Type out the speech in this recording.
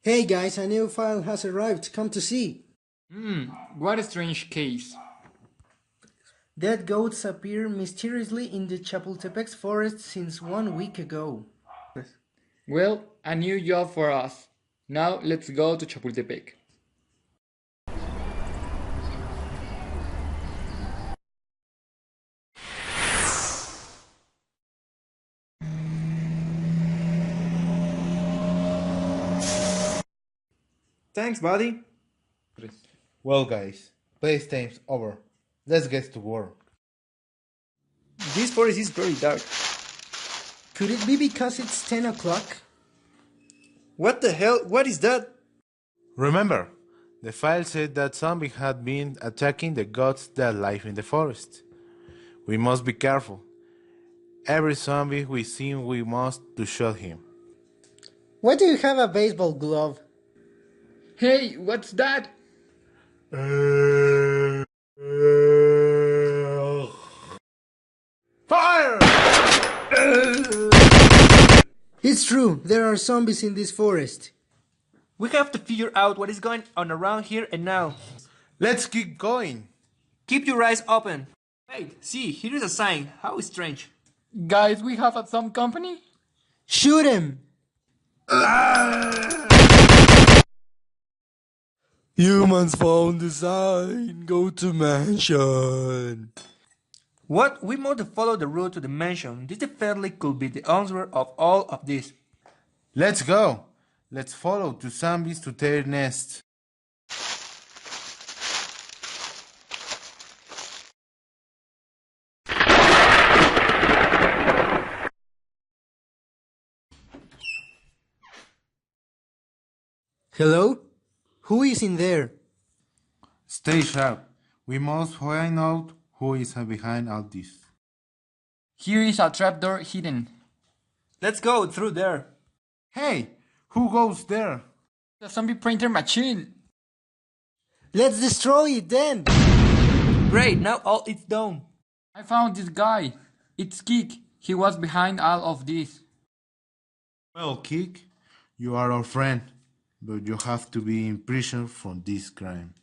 Hey guys, a new file has arrived. Come to see. What a strange case. Dead goats appear mysteriously in the Chapultepec forest since 1 week ago. Well, a new job for us. Now let's go to Chapultepec. Thanks, buddy. Well, guys, playtime's over. Let's get to work. This forest is very dark. Could it be because it's 10 o'clock? What the hell? What is that? Remember, the file said that Zombie had been attacking the gods that live in the forest. We must be careful. Every zombie we see, we must to shoot him. Why do you have a baseball glove? Hey, what's that? Fire! It's true, there are zombies in this forest. We have to figure out what is going on around here and now. Let's keep going. Keep your eyes open. Wait, see, here is a sign. How strange. Guys, we have some company? Shoot him! Humans found the sign. Go to mansion. What? We must follow the route to the mansion. This definitely could be the answer of all of this. Let's go. Let's follow two zombies to their nest. Hello? Who is in there? Stay sharp. We must find out who is behind all this. Here is a trapdoor hidden. Let's go through there. Hey, who goes there? The zombie printer machine. Let's destroy it then! Great, now all is done. I found this guy. It's Kik. He was behind all of this. Well, Kik, you are our friend, but you have to be in prison for this crime.